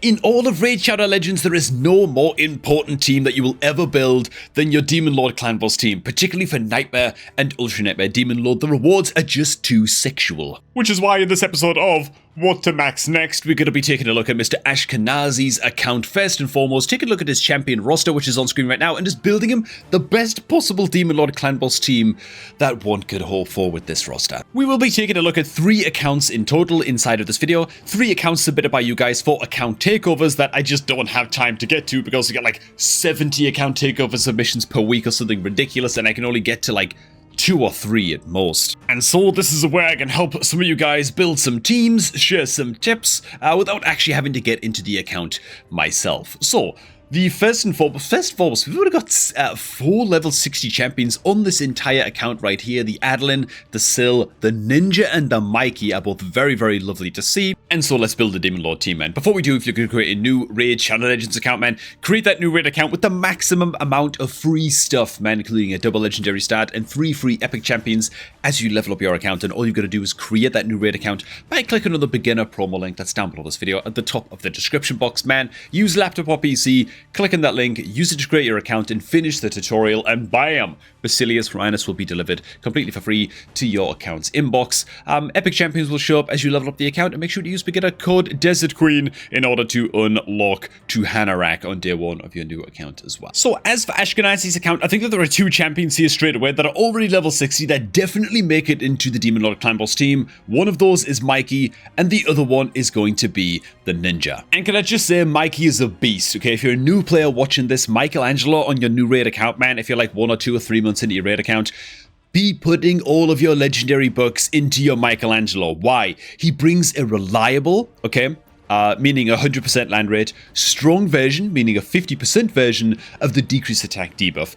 In all of Raid Shadow Legends, there is no more important team that you will ever build than your Demon Lord clan boss team, particularly for Nightmare and Ultra Nightmare Demon Lord. The rewards are just too sexual. Which is why in this episode of What to Max Next, we're going to be taking a look at Mr. Ashkenazi's account first and foremost, take a look at his champion roster, which is on screen right now, and just building him the best possible Demon Lord clan boss team that one could hope for with this roster. We will be taking a look at 3 accounts in total inside of this video, 3 accounts submitted by you guys for account takeovers that I just don't have time to get to because we get like 70 account takeover submissions per week or something ridiculous, and I can only get to like 2 or 3 at most. And so this is where I can help some of you guys build some teams, share some tips, without actually having to get into the account myself. So, the first and foremost, we've already got 4 level 60 champions on this entire account right here. The Adeline, the Syl, the Ninja, and the Mikey are both very, very lovely to see. And so let's build a Demon Lord team, man. Before we do, if you're going to create a new Raid Shadow Legends account, man, create that new Raid account with the maximum amount of free stuff, man, including a double legendary start and 3 free epic champions as you level up your account. And all you've got to do is create that new Raid account by clicking on the beginner promo link that's down below this video at the top of the description box, man. Use laptop or PC, click on that link, use it to create your account and finish the tutorial, and bam! Basilius Rhinus will be delivered completely for free to your account's inbox. Epic champions will show up as you level up the account, and make sure to use beginner code Desert Queen in order to unlock to Hanorach on day 1 of your new account as well. So as for Ashkenazi's account, I think that there are 2 champions here straight away that are already level 60 that definitely make it into the Demon Lord clan boss team. One of those is Mikey, and the other one is going to be the Ninja. And can I just say, Mikey is a beast, okay? If you're a new player watching this, Michelangelo on your new raid account, man, if you're like 1 or 2 or 3 months into your raid account, be putting all of your legendary books into your Michelangelo. Why? He brings a reliable, okay, meaning 100% land rate, strong version, meaning a 50% version of the decreased attack debuff.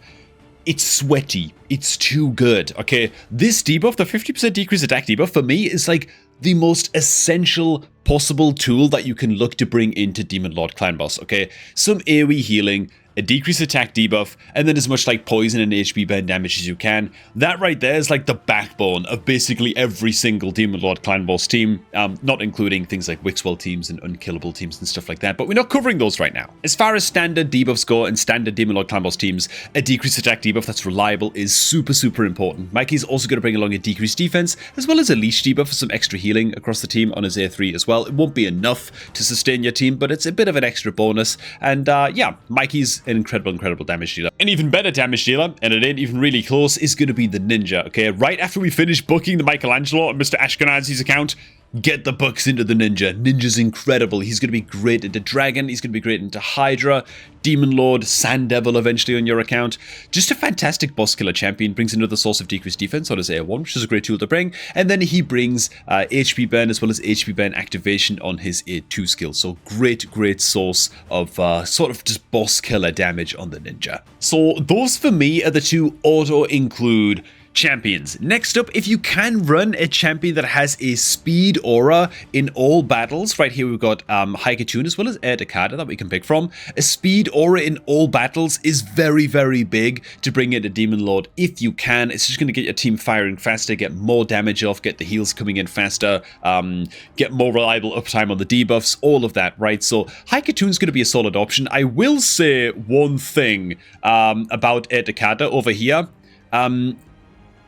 It's sweaty. It's too good, okay? This debuff, the 50% decreased attack debuff, for me is like the most essential possible tool that you can look to bring into Demon Lord clan boss, okay? Some AoE healing, a decreased attack debuff, and then as much like poison and HP burn damage as you can. That right there is like the backbone of basically every single Demon Lord clan boss team, not including things like Wixwell teams and unkillable teams and stuff like that, but we're not covering those right now. As far as standard debuffs go and standard Demon Lord clan boss teams, a decreased attack debuff that's reliable is super, super important. Mikey's also going to bring along a decreased defense, as well as a leash debuff for some extra healing across the team on his A3 as well. It won't be enough to sustain your team, but it's a bit of an extra bonus. And yeah, Mikey's an incredible damage dealer. An even better damage dealer, and it ain't even really close, is going to be the Ninja, okay? Right after we finish booking the Michelangelo on Mr. Ashkenazi's account, get the books into the Ninja. Ninja's incredible. He's going to be great into Dragon. He's going to be great into Hydra, Demon Lord, Sand Devil eventually on your account. Just a fantastic boss killer champion. Brings another source of decreased defense on his A1, which is a great tool to bring. And then he brings HP burn as well as HP burn activation on his A2 skill. So great source of sort of just boss killer damage on the Ninja. So those for me are the 2 auto-include champions. Next up, if you can run a champion that has a speed aura in all battles, right here we've got Haikatun as well as Air Takada that we can pick from. A speed aura in all battles is very, very big to bring in a Demon Lord if you can. It's just going to get your team firing faster, get more damage off, get the heals coming in faster, get more reliable uptime on the debuffs, all of that, right? So Haikatun's going to be a solid option. I will say one thing about Air Takada over here.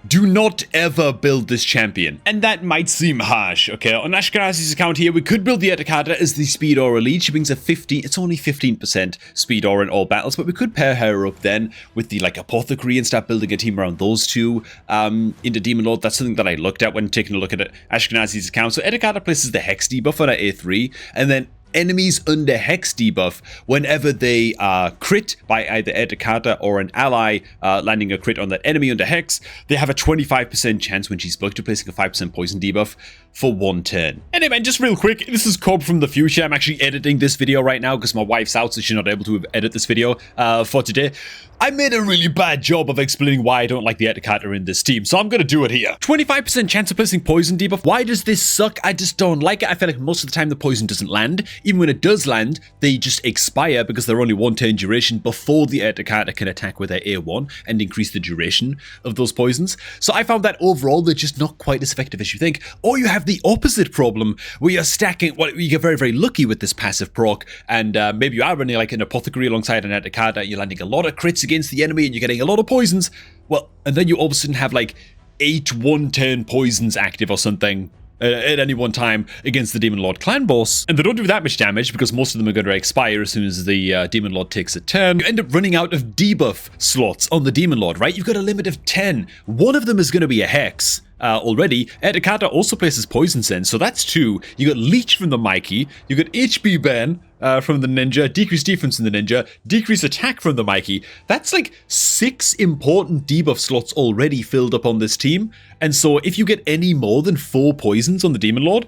Do not ever build this champion. And that might seem harsh, okay? On Ashkenazi's account here, we could build the Etakada as the Speed Aura lead. She brings a 50, it's only 15% Speed Aura in all battles, but we could pair her up then with the like Apothecary and start building a team around those 2 into Demon Lord. That's something that I looked at when taking a look at Ashkenazi's account. So Etakada places the Hex debuff on her A3, and then enemies under Hex debuff, whenever they crit by either Etakada or an ally landing a crit on that enemy under Hex, they have a 25% chance when she's bugged to placing a 5% poison debuff for 1 turn. Anyway, just real quick, this is Cobb from the future. I'm actually editing this video right now because my wife's out, so she's not able to edit this video for today. I made a really bad job of explaining why I don't like the Etakada in this team, so I'm gonna do it here. 25% chance of placing poison debuff. Why does this suck? I just don't like it. I feel like most of the time the poison doesn't land. even when it does land, they just expire because they're only 1 turn duration before the Takata can attack with their A1 and increase the duration of those poisons. So I found that overall they're just not quite as effective as you think. Or you have the opposite problem where you're stacking, well, you get very, very lucky with this passive proc, and maybe you are running like an apothecary alongside an Takata, you're landing a lot of crits against the enemy and you're getting a lot of poisons. Well, and then you all of a sudden have like 8 1-turn poisons active or something at any one time against the Demon Lord clan boss, and they don't do that much damage because most of them are going to expire as soon as the Demon Lord takes a turn. You end up running out of debuff slots on the Demon Lord, right? You've got a limit of 10. One of them is going to be a Hex. Already, Takata also places Poison Sense, so that's 2. You got Leech from the Mikey, you got HP Burn from the Ninja, Decreased Defense from the Ninja, Decreased Attack from the Mikey. That's like 6 important debuff slots already filled up on this team, and so if you get any more than 4 poisons on the Demon Lord,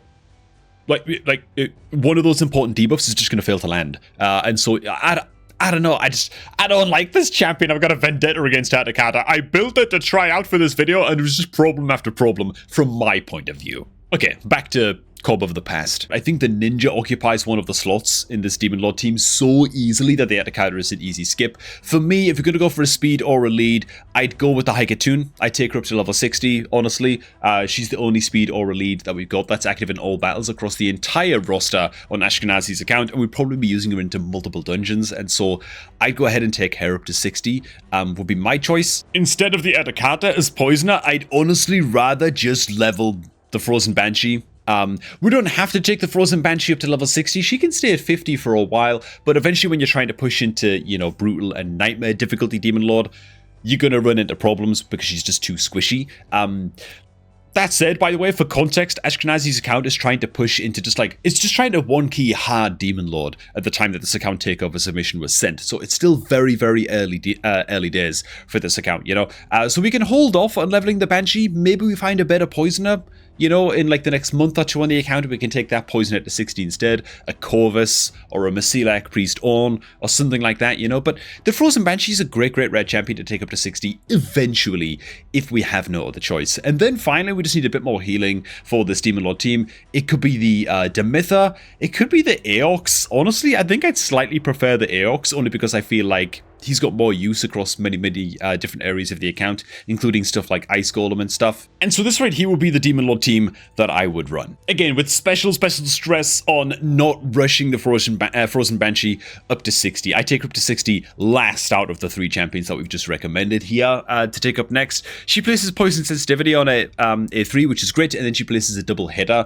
one of those important debuffs is just going to fail to land. And so I don't know, I don't like this champion. I've got a vendetta against Takata. I built it to try out for this video, and it was just problem after problem from my point of view. Okay, back to Cobb of the past. I think the Ninja occupies one of the slots in this Demon Lord team so easily that the Takata is an easy skip. For me, if you're going to go for a speed or a lead, I'd go with the Haikatun. I'd take her up to level 60, honestly. She's the only speed or a lead that we've got that's active in all battles across the entire roster on Ashkenazi's account, and we'd probably be using her into multiple dungeons, and so I'd go ahead and take her up to 60, would be my choice. Instead of the Takata as Poisoner, I'd honestly rather just level the Frozen Banshee. We don't have to take the Frozen Banshee up to level 60. She can stay at 50 for a while, but eventually when you're trying to push into, you know, Brutal and Nightmare difficulty Demon Lord, you're going to run into problems because she's just too squishy. That said, by the way, for context, Ashkenazi's account is trying to push into just like, it's just trying to one-key hard Demon Lord at the time that this account takeover submission was sent. So it's still very, very early days for this account, you know? So we can hold off on leveling the Banshee. Maybe we find a better Poisoner, you know, in like the next month or 2 on the account, we can take that Poisoner to 60 instead, a Corvus or a Masilak Priest Orn or something like that, you know. But the Frozen Banshee is a great red champion to take up to 60 eventually if we have no other choice. And then finally, we just need a bit more healing for this Demon Lord team. It could be the Demitha, it could be the Aox. Honestly, I think I'd slightly prefer the Aox only because I feel like he's got more use across many different areas of the account, including stuff like Ice Golem and stuff. And so this right here would be the Demon Lord team that I would run. Again, with special stress on not rushing the Frozen Banshee up to 60. I take her up to 60 last out of the 3 champions that we've just recommended here to take up next. She places Poison Sensitivity on a A3, which is great, and then she places a double hitter.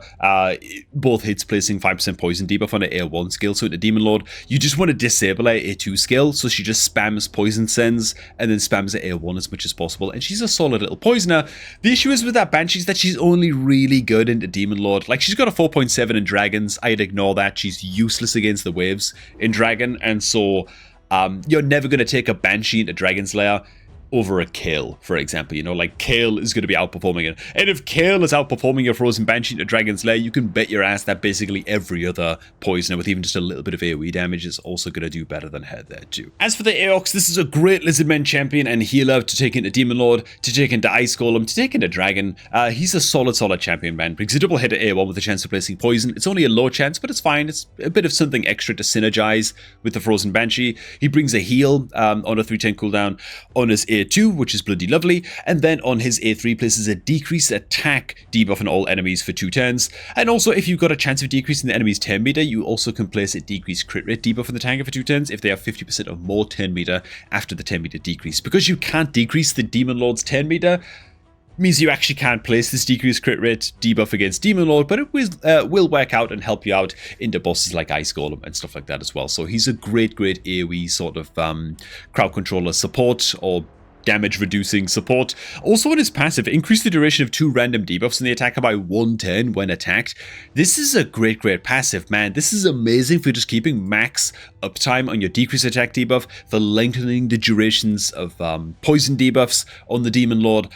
Both hits placing 5% poison debuff on an A1 skill. So in the Demon Lord, you just want to disable her A2 skill, so she just spams Poison Sends and then spams at A1 as much as possible, and she's a solid little poisoner. The issue is with that Banshee is that she's only really good into Demon Lord. Like, she's got a 4.7 in Dragons. I'd ignore that. She's useless against the waves in Dragon, and so you're never going to take a Banshee into Dragon's Lair over a Kale, for example. You know, like, Kale is going to be outperforming it. And if Kale is outperforming your Frozen Banshee into Dragon's Lair, you can bet your ass that basically every other Poisoner with even just a little bit of AoE damage is also going to do better than her there too. As for the Aox, this is a great Lizardman champion and healer to take into Demon Lord, to take into Ice Golem, to take into Dragon. He's a solid champion, man, because a double hit at A1 with a chance of placing Poison. It's only a low chance, but it's fine. It's a bit of something extra to synergize with the Frozen Banshee. He brings a heal on a 310 cooldown on his A2, which is bloody lovely, and then on his A3 places a decreased attack debuff on all enemies for 2 turns. And also, if you've got a chance of decreasing the enemy's turn meter, you also can place a decreased crit rate debuff on the tanker for 2 turns if they have 50% or more turn meter after the turn meter decrease. Because you can't decrease the Demon Lord's turn meter, means you actually can't place this decreased crit rate debuff against Demon Lord, but it will work out and help you out into bosses like Ice Golem and stuff like that as well. So he's a great AoE sort of crowd controller support or damage reducing support. Also on his passive, increase the duration of 2 random debuffs on the attacker by 1 turn when attacked. This is a great passive, man. This is amazing for just keeping max uptime on your decreased attack debuff, for lengthening the durations of poison debuffs on the Demon Lord.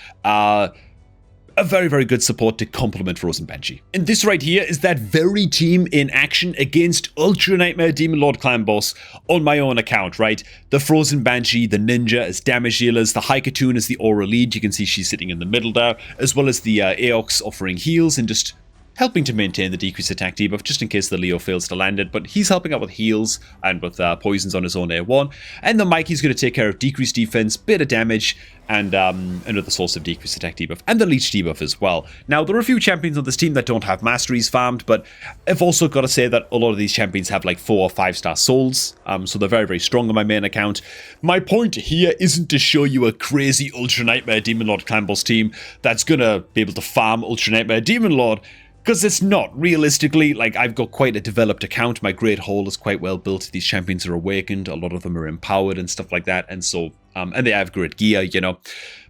A very good support to complement Frozen Banshee. And this right here is that very team in action against Ultra Nightmare Demon Lord Clan Boss on my own account, right? The Frozen Banshee, the Ninja as damage dealers, the Haikatun as the aura lead. You can see she's sitting in the middle there, as well as the Aox offering heals and just helping to maintain the decreased attack debuff just in case the Leo fails to land it, but he's helping out with heals and with poisons on his own A1. And the Mikey's going to take care of decreased defense, bit of damage, and another source of decreased attack debuff, and the leech debuff as well. Now, there are a few champions on this team that don't have masteries farmed, but I've also got to say that a lot of these champions have like 4 or 5-star souls, so they're very, very strong on my main account. My point here isn't to show you a crazy Ultra Nightmare Demon Lord Clan Boss team that's gonna be able to farm Ultra Nightmare Demon Lord, because it's not. Realistically, like, I've got quite a developed account. My Great Hall is quite well built. These champions are awakened. A lot of them are empowered and stuff like that. And so, and they have great gear, you know.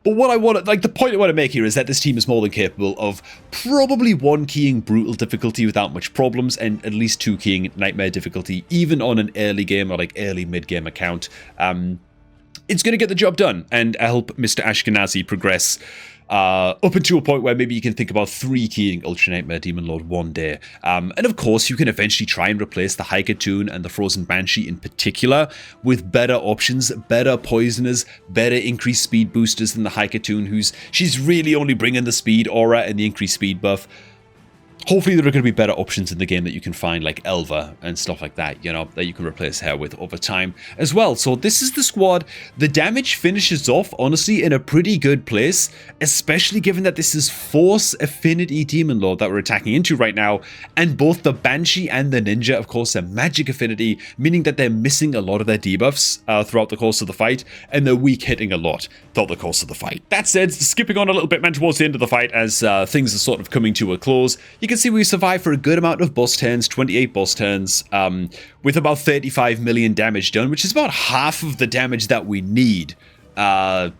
But what I want to, like, the point I want to make here is that this team is more than capable of probably 1 keying brutal difficulty without much problems, and at least 2 keying nightmare difficulty, even on an early game or like early mid-game account. It's going to get the job done and help Mr. Ashkenazi progress up into a point where maybe you can think about 3 keying Ultra Nightmare Demon Lord one day. And of course, you can eventually try and replace the Haikatoon and the Frozen Banshee in particular with better options, better poisoners, better increased speed boosters than the Haikatoon, she's really only bringing the speed aura and the increased speed buff. Hopefully there are going to be better options in the game that you can find, like Elva and stuff like that, you know, that you can replace her with over time as well. So this is the squad. The damage finishes off, honestly, in a pretty good place, especially given that this is Force Affinity Demon Lord that we're attacking into right now, and both the Banshee and the Ninja, of course, are Magic Affinity, meaning that they're missing a lot of their debuffs throughout the course of the fight, and they're weak hitting a lot throughout the course of the fight. That said, skipping on a little bit, man, towards the end of the fight, as things are sort of coming to a close, you can see we survived for a good amount of boss turns, 28 boss turns, with about 35 million damage done, which is about half of the damage that we need to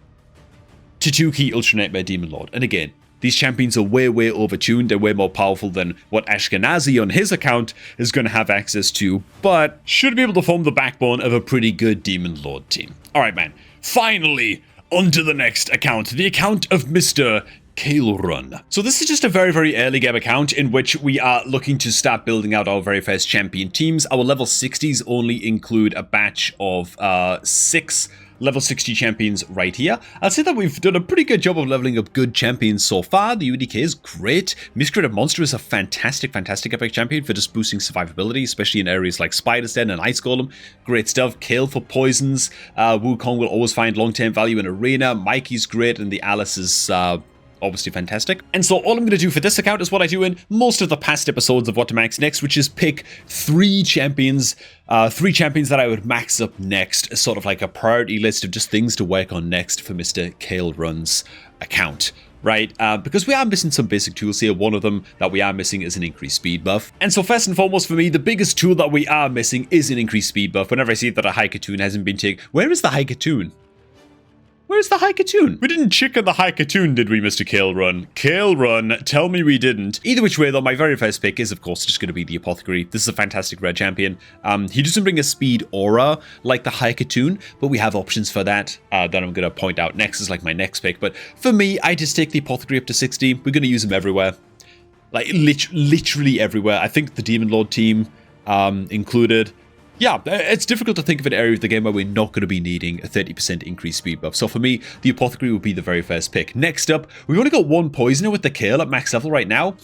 2-key Ultra Nightmare Demon Lord. And again, these champions are way, way overtuned and way more powerful than what Ashkenazi on his account is going to have access to, but should be able to form the backbone of a pretty good Demon Lord team. Alright, man. Finally, on to the next account. The account of Mr. Kale Run. So this is just a very, very early game account in which we are looking to start building out our very first champion teams. Our level 60s only include a batch of 6 level 60 champions right here. I'd say that we've done a pretty good job of leveling up good champions so far. The UDK is great. Miscreated Monster is a fantastic, fantastic epic champion for just boosting survivability, especially in areas like Spider's Den and Ice Golem. Great stuff. Kale for poisons. Wukong will always find long-term value in Arena. Mikey's great, and the Alice is obviously fantastic. And so all I'm going to do for this account is what I do in most of the past episodes of What to Max Next, which is pick 3 champions that I would max up next, sort of like a priority list of just things to work on next for Mr. Kale Run's account. Right, because we are missing some basic tools here. One of them that we are missing is an increased speed buff. And so first and foremost for me, the biggest tool that we are missing is an increased speed buff. Whenever I see that a Haikatoon hasn't been taken, where is the Haikatoon? Where's the Haikatoon? We didn't chicken the Haikatoon, did we, Mr. Kale Run? Kale Run, tell me we didn't. Either which way, though, my very first pick is, of course, just going to be the Apothecary. This is a fantastic red champion. He doesn't bring a speed aura like the Haikatoon, but we have options for that that I'm going to point out next as like my next pick. But for me, I just take the Apothecary up to 60. We're going to use him everywhere. Like, literally everywhere. I think the Demon Lord team included. Yeah, it's difficult to think of an area of the game where we're not going to be needing a 30% increased speed buff. So for me, the Apothecary would be the very first pick. Next up, we've only got 1 Poisoner with the Kale at max level right now.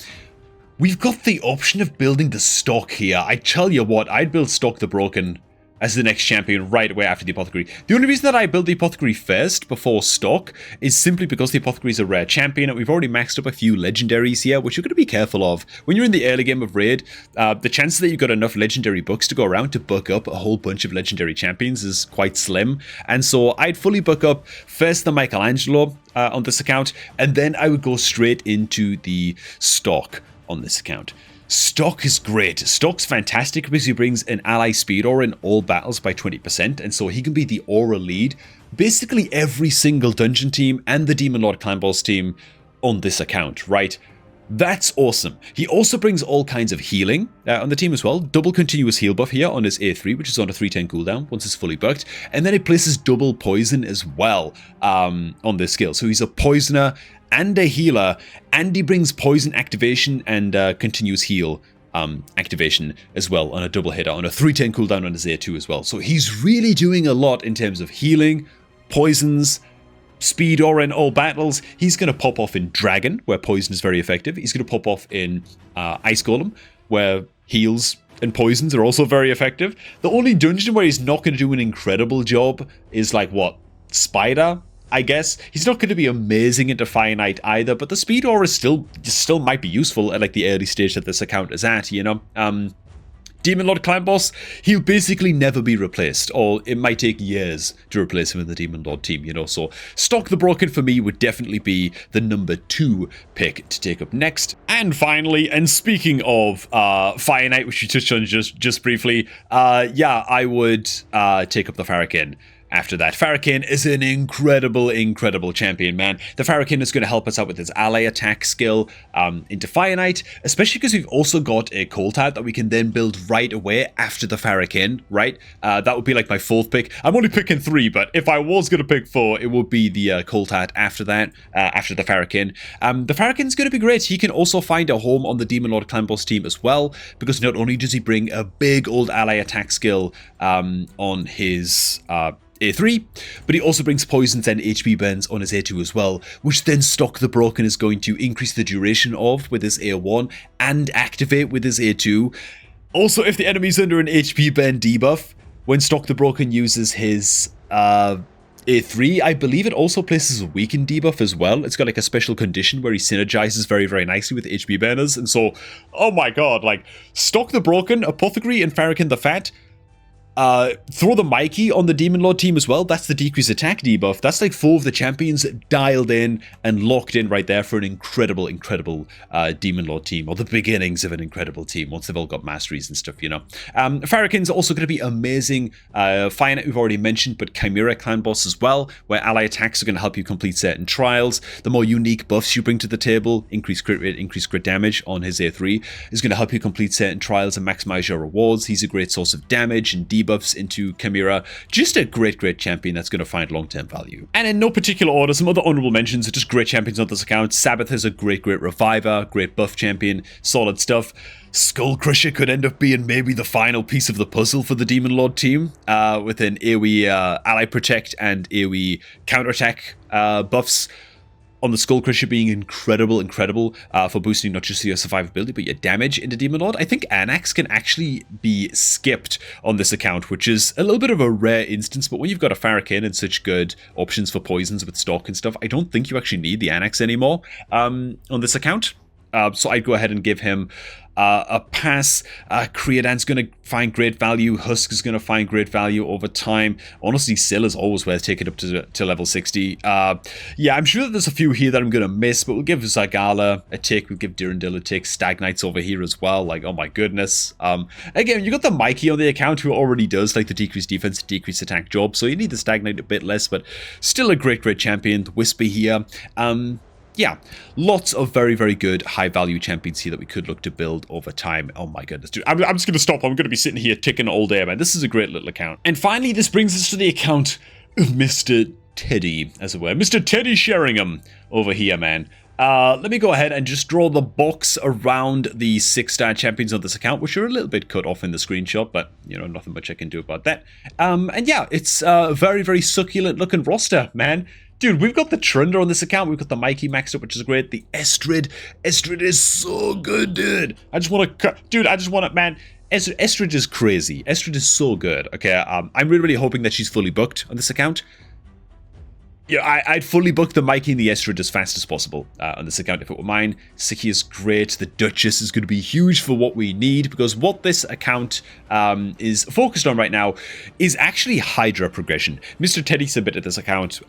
We've got the option of building the Stock here. I tell you what, I'd build Stock the Broken as the next champion right away after the Apothecary. The only reason that I build the Apothecary first before Stock is simply because the Apothecary is a rare champion and we've already maxed up a few legendaries here, which you're going to be careful of. When you're in the early game of Raid, the chances that you've got enough legendary books to go around to book up a whole bunch of legendary champions is quite slim. And so I'd fully book up first the Michelangelo on this account, and then I would go straight into the Stock on this account. Stock is great. Stock's fantastic because he brings an ally speed aura in all battles by 20%, and so he can be the aura lead basically every single dungeon team and the Demon Lord Clan Boss team on this account, right? That's awesome. He also brings all kinds of healing on the team as well. Double continuous heal buff here on his A3, which is on a 310 cooldown once it's fully booked. And then he places double poison as well on this skill. So he's a poisoner and a healer, and he brings poison activation and continuous heal activation as well on a double hitter on a 310 cooldown on his A2 as well. So he's really doing a lot in terms of healing, poisons, speed aura in all battles. He's going to pop off in Dragon, where poison is very effective. He's going to pop off in Ice Golem, where heals and poisons are also very effective. The only dungeon where he's not going to do an incredible job is like, what, Spider? I guess. He's not going to be amazing into Fire Knight either, but the speed aura still might be useful at like the early stage that this account is at, you know? Demon Lord Clan Boss, he'll basically never be replaced, or it might take years to replace him in the Demon Lord team, you know, so Stock the Broken for me would definitely be the number 2 pick to take up next. And finally, and speaking of Fire Knight, which you touched on just briefly, yeah, I would take up the Farrakhan. After that, Farrakhan is an incredible champion, man. The Farrakhan is going to help us out with his ally attack skill into Fire Knight, especially because we've also got a Cold Heart that we can then build right away after the Farrakhan, right? That would be like my 4th pick. I'm only picking 3, but if I was going to pick 4, it would be the Cold Heart after that, after the Farrakhan. The Farrakhan's going to be great. He can also find a home on the Demon Lord Clan Boss team as well, because not only does he bring a big old ally attack skill on his A3, but he also brings poisons and HP burns on his A2 as well, which then Stock the Broken is going to increase the duration of with his A1 and activate with his A2. Also, if the enemy's under an HP burn debuff, when Stock the Broken uses his A3, I believe it also places a weaken debuff as well. It's got like a special condition where he synergizes very nicely with HP burners, and so, oh my god, like, Stock the Broken, Apothecary, and Farrakhan the Fat. Throw the Mikey on the Demon Lord team as well. That's the decreased attack debuff. That's like 4 of the champions dialed in and locked in right there for an incredible Demon Lord team, or the beginnings of an incredible team once they've all got masteries and stuff, you know. Farrakhan's also going to be amazing. Fire Knight we've already mentioned, but Chimera Clan Boss as well, where ally attacks are going to help you complete certain trials. The more unique buffs you bring to the table, increased crit rate, increased crit damage on his A3, is going to help you complete certain trials and maximize your rewards. He's a great source of damage and debuffs into Chimera. Just a great champion that's going to find long-term value. And in no particular order, some other honorable mentions are just great champions on this account. Sabbath is a great reviver, great buff champion, solid stuff. Skull Crusher could end up being maybe the final piece of the puzzle for the Demon Lord team, with an AoE ally protect and AoE counterattack buffs on the Skull Crusher being incredible for boosting not just your survivability but your damage into Demon Lord. I think Anax can actually be skipped on this account, which is a little bit of a rare instance, but when you've got a Farrakhan and such good options for poisons with stock and stuff, I don't think you actually need the Anax anymore on this account. So I'd go ahead and give him a pass. Creodan's going to find great value. Husk is going to find great value over time. Honestly, Syl is always worth taking up to level 60. Yeah, I'm sure that there's a few here that I'm going to miss, but we'll give Zagala a tick. We'll give Durandil a tick. Stag Knights over here as well. Like, oh my goodness. Again, you got the Mikey on the account who already does like the decreased defense, decreased attack job, so you need the Stag Knight a bit less, but still a great champion. The Whisper here. Yeah, lots of very good high-value champions here that we could look to build over time. Oh my goodness, dude. I'm just going to stop. I'm going to be sitting here ticking all day, man. This is a great little account. And finally, this brings us to the account of Mr. Teddy, as it were. Mr. Teddy Sheringham over here, man. Let me go ahead and just draw the box around the 6-star champions on this account, which are a little bit cut off in the screenshot, but, you know, nothing much I can do about that. And yeah, it's a very succulent-looking roster, man. Dude, we've got the Trunder on this account. We've got the Mikey maxed up, which is great. The Estrid. Estrid is so good, dude. I just want to, man. Estrid is crazy. Estrid is so good. Okay, I'm really hoping that she's fully booked on this account. Yeah, I'd fully book the Mikey and the Estrid as fast as possible on this account if it were mine. Siki is great. The Duchess is going to be huge for what we need, because what this account is focused on right now is actually Hydra progression. Mr. Teddy submitted this account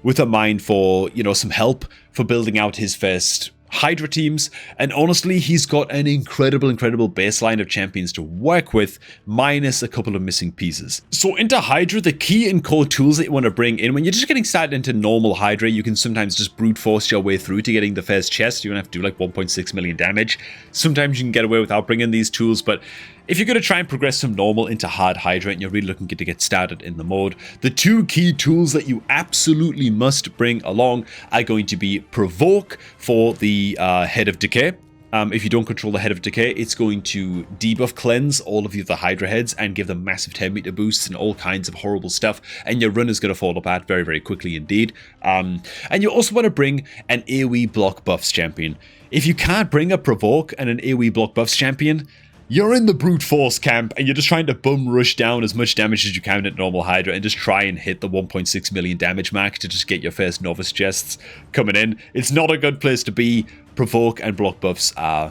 with a mind for, you know, some help for building out his first Hydra teams, and honestly, he's got an incredible baseline of champions to work with, minus a couple of missing pieces. So into Hydra, the key and core tools that you want to bring in when you're just getting started into normal Hydra, you can sometimes just brute force your way through to getting the first chest. You're gonna have to do like 1.6 million damage. Sometimes you can get away without bringing these tools, but if you're going to try and progress from normal into hard Hydra and you're really looking to get started in the mode, the 2 key tools that you absolutely must bring along are going to be Provoke for the Head of Decay, if you don't control the Head of Decay, it's going to debuff cleanse all of the other Hydra heads and give them massive 10-meter boosts and all kinds of horrible stuff, and your run is going to fall apart very, very quickly indeed. And you also want to bring an AoE block buffs champion. If you can't bring a Provoke and an AoE block buffs champion, you're in the brute force camp and you're just trying to bum rush down as much damage as you can at normal Hydra and just try and hit the 1.6 million damage mark to just get your first novice chests coming in. It's not a good place to be. Provoke and block buffs are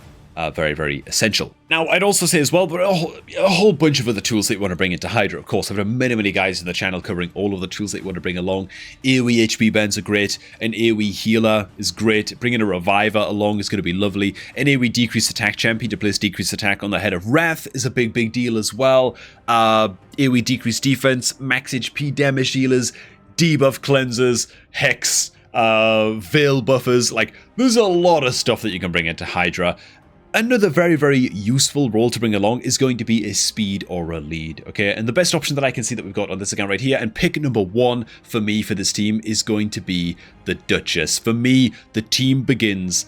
very, very essential. Now, I'd also say as well, there are a whole bunch of other tools that you want to bring into Hydra. Of course, I've had many, many guys in the channel covering all of the tools that you want to bring along. AoE HP bends are great. An AoE healer is great. Bringing a reviver along is going to be lovely. An AoE decreased attack champion to place decreased attack on the head of Wrath is a big, big deal as well. AoE decreased defense, max HP damage dealers, debuff cleansers, hex, veil buffers. Like, there's a lot of stuff that you can bring into Hydra. Another very, very useful role to bring along is going to be a speed or a lead, okay? And the best option that I can see that we've got on this account right here, and pick number one for me for this team, is going to be the Duchess. For me, the team begins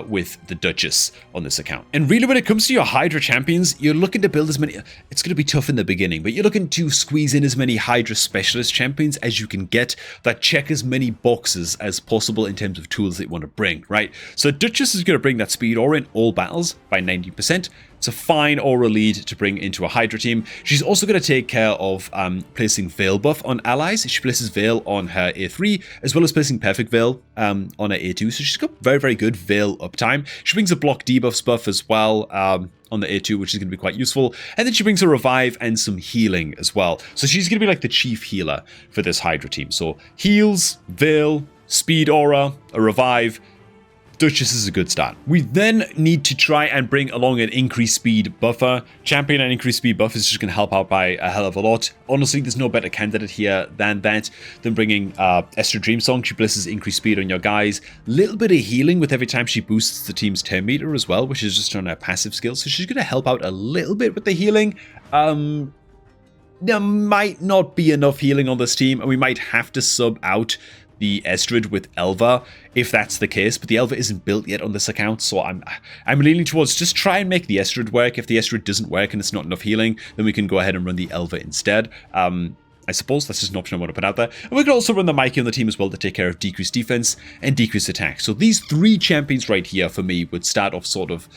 with the Duchess on this account. And really, when it comes to your Hydra champions, you're looking to build as many... It's going to be tough in the beginning, but you're looking to squeeze in as many Hydra specialist champions as you can get that check as many boxes as possible in terms of tools that you want to bring, right? So Duchess is going to bring that speed aura in all battles by 90%. It's a fine aura lead to bring into a Hydra team. She's also going to take care of placing Veil buff on allies. She places Veil on her A3, as well as placing Perfect Veil on her A2. So she's got very, very good Veil uptime. She brings a block debuffs buff as well on the A2, which is going to be quite useful. And then she brings a revive and some healing as well. So she's going to be like the chief healer for this Hydra team. So heals, Veil, speed aura, a revive. Duchess is a good start. We then need to try and bring along an increased speed buffer. Champion and increased speed buff is just going to help out by a hell of a lot. Honestly, there's no better candidate here than bringing Esther Dreamsong. She places increased speed on your guys. Little bit of healing with every time she boosts the team's 10 meter as well, which is just on her passive skill. So she's going to help out a little bit with the healing. There might not be enough healing on this team, and we might have to sub out the Estrid with Elva, if that's the case, but the Elva isn't built yet on this account, so I'm leaning towards just try and make the Estrid work. If the Estrid doesn't work and it's not enough healing, then we can go ahead and run the Elva instead. I suppose that's just an option I want to put out there. And we could also run the Mikey on the team as well to take care of decreased defense and decreased attack. So these three champions right here for me would start off sort of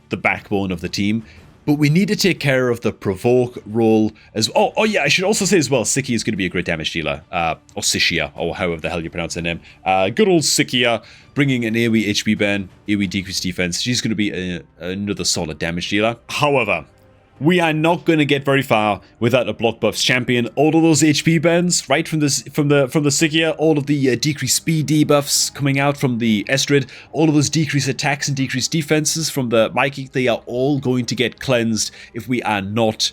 the backbone of the team. But we need to take care of the Provoke role as well. Oh yeah, I should also say as well, Sikia is going to be a great damage dealer. Or Sishia, or however the hell you pronounce her name. Good old Sikia, bringing an AoE HP burn, AoE decreased defense. She's going to be another solid damage dealer. However, we are not going to get very far without a block buffs champion. All of those HP burns, right, from the Sikia, all of the decreased speed debuffs coming out from the Estrid, all of those decreased attacks and decreased defenses from the Mikey, they are all going to get cleansed if we are not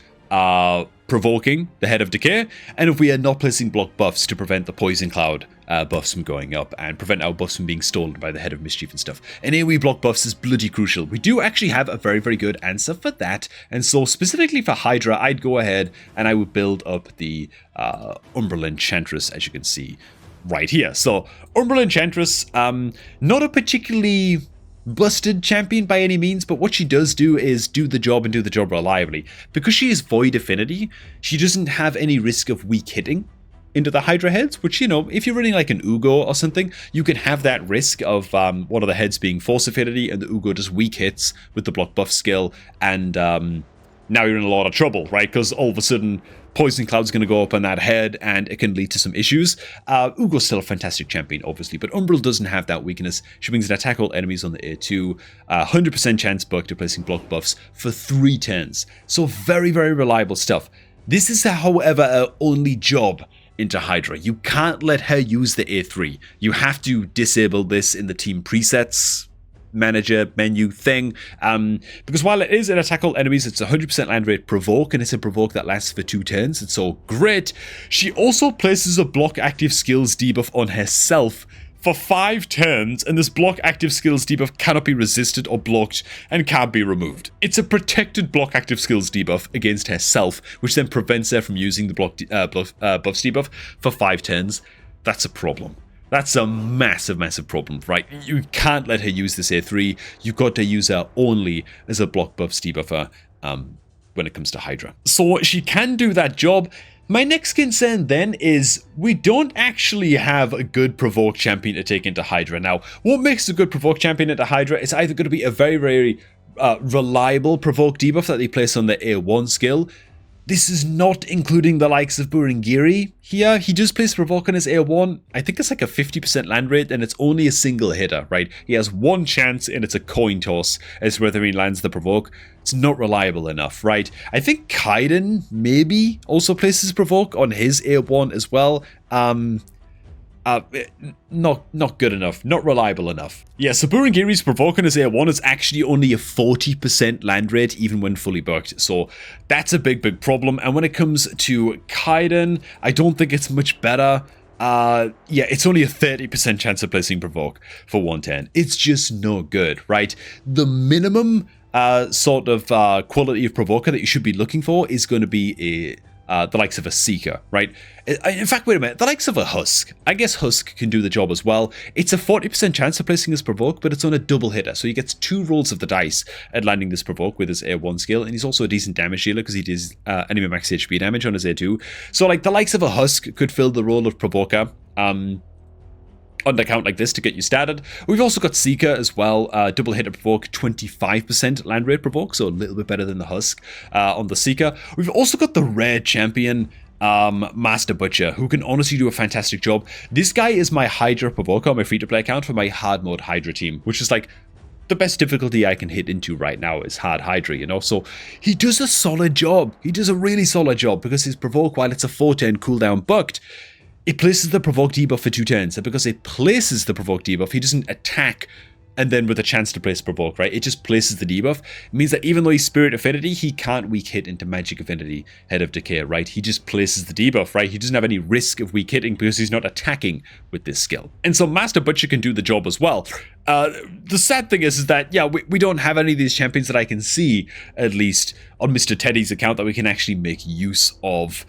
provoking the Head of Decay, and if we are not placing block buffs to prevent the Poison Cloud buffs from going up and prevent our buffs from being stolen by the Head of Mischief and stuff. And AoE block buffs is bloody crucial. We do actually have a very, very good answer for that, and so specifically for Hydra, I'd go ahead and I would build up the Umbral Enchantress, as you can see right here. So Umbral Enchantress, not a particularly busted champion by any means, but what she does do is do the job and do the job reliably. Because she is void affinity, she doesn't have any risk of weak hitting into the Hydra heads, which, you know, if you're running like an Ugo or something, you can have that risk of one of the heads being force affinity and the Ugo just weak hits with the block buff skill, and now you're in a lot of trouble, right? Because all of a sudden Poison Cloud's going to go up on that head, and it can lead to some issues. Ugo's still a fantastic champion, obviously, but Umbral doesn't have that weakness. She brings an attack all enemies on the A2, 100% chance buck to placing block buffs for 3 turns. So very, very reliable stuff. This is, however, her only job into Hydra. You can't let her use the A3. You have to disable this in the team presets manager menu thing, because while it is an attack all enemies, it's 100% land rate provoke, and it's a provoke that lasts for 2 turns. It's so great. She also places a block active skills debuff on herself for 5 turns, and this block active skills debuff cannot be resisted or blocked and can't be removed. It's a protected block active skills debuff against herself, which then prevents her from using the buffs debuff for 5 turns. That's a problem. That's a massive, massive problem, right? You can't let her use this A3. You've got to use her only as a block buffs debuffer when it comes to Hydra. So she can do that job. My next concern then is we don't actually have a good provoke champion to take into Hydra. Now, what makes a good provoke champion into Hydra is either going to be a very, very reliable provoke debuff that they place on the A1 skill. This is not including the likes of Burengiri here. He just plays provoke on his A1. I think it's like a 50% land rate and it's only a single hitter, right? He has one chance and it's a coin toss as to whether he lands the provoke. It's not reliable enough, right? I think Kaiden maybe also places provoke on his A1 as well. Not good enough, not reliable enough. Yeah, so Burengiri's provoke on his A1 is actually only a 40% land rate even when fully booked, so that's a big problem. And when it comes to Kaiden, I don't think it's much better. Yeah, it's only a 30% chance of placing provoke for 110. It's just no good, right? The minimum sort of quality of provoker that you should be looking for is going to be the likes of a Seeker, right? In fact, wait a minute, the likes of a Husk. I guess Husk can do the job as well. It's a 40% chance of placing his provoke, but it's on a double hitter, so he gets 2 rolls of the dice at landing this provoke with his A1 skill, and he's also a decent damage dealer because he does enemy max HP damage on his A2. So like the likes of a Husk could fill the role of provoker. On the account like this to get you started. We've also got Seeker as well, double hitter provoke, 25% land rate provoke, so a little bit better than the Husk on the Seeker. We've also got the rare champion, Master Butcher, who can honestly do a fantastic job. This guy is my Hydra provoker on my free-to-play account for my hard mode Hydra team, which is like the best difficulty I can hit into right now is hard Hydra, you know? So he does a solid job. He does a really solid job because his provoke, while it's a 4-turn cooldown bucked, it places the provoke debuff for 2 turns, and because it places the provoke debuff, he doesn't attack and then with a chance to place provoke, right? It just places the debuff. It means that even though he's Spirit Affinity, he can't weak hit into Magic Affinity, Head of Decay, right? He just places the debuff, right? He doesn't have any risk of weak hitting because he's not attacking with this skill. And so Master Butcher can do the job as well. The sad thing is that, yeah, we don't have any of these champions that I can see, at least on Mr. Teddy's account, that we can actually make use of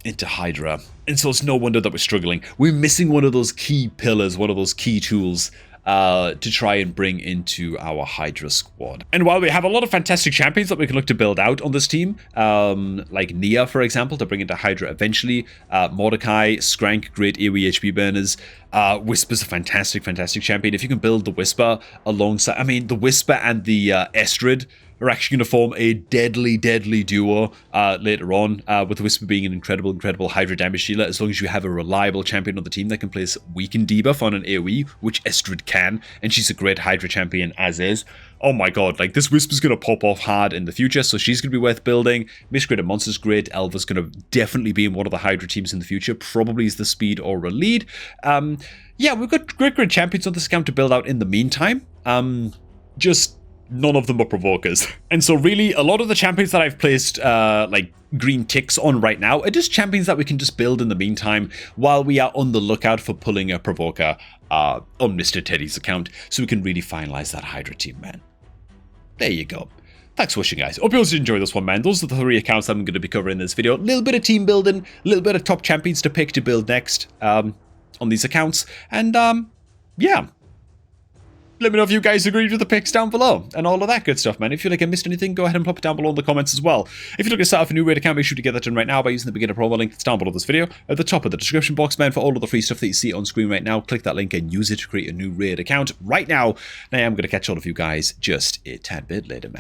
into Hydra. And so it's no wonder that we're struggling. We're missing one of those key pillars, one of those key tools to try and bring into our Hydra squad. And while we have a lot of fantastic champions that we can look to build out on this team, like Nia, for example, to bring into Hydra eventually, Mordecai, Skrank, great AoE HP burners, Whisper's a fantastic champion. If you can build the Whisper alongside, I mean, the Whisper and the Estrid are actually going to form a deadly duo later on, with Whisper being an incredible Hydra damage dealer, as long as you have a reliable champion on the team that can place weaken debuff on an AoE, which Estrid can, and she's a great Hydra champion as is. Oh my god, like this Whisper's going to pop off hard in the future, so she's going to be worth building. Miss Greater Monster's great. Elva's going to definitely be in one of the Hydra teams in the future, probably as the speed or a lead. Yeah, we've got great champions on this account to build out in the meantime. Just none of them are provokers. And so really, a lot of the champions that I've placed like green ticks on right now are just champions that we can just build in the meantime while we are on the lookout for pulling a provoker on Mr. Teddy's account, so we can really finalize that Hydra team, man. There you go. Thanks for watching, guys. Hope you also enjoyed this one, man. Those are the 3 accounts I'm going to be covering in this video. A little bit of team building, a little bit of top champions to pick to build next on these accounts. And yeah. Let me know if you guys agreed with the picks down below and all of that good stuff, man. If you feel like I missed anything, go ahead and pop it down below in the comments as well. If you're looking to start off a new raid account, make sure to get that done right now by using the beginner promo link that's down below this video. At the top of the description box, man, for all of the free stuff that you see on screen right now, click that link and use it to create a new raid account right now. And I am going to catch all of you guys just a tad bit later, man.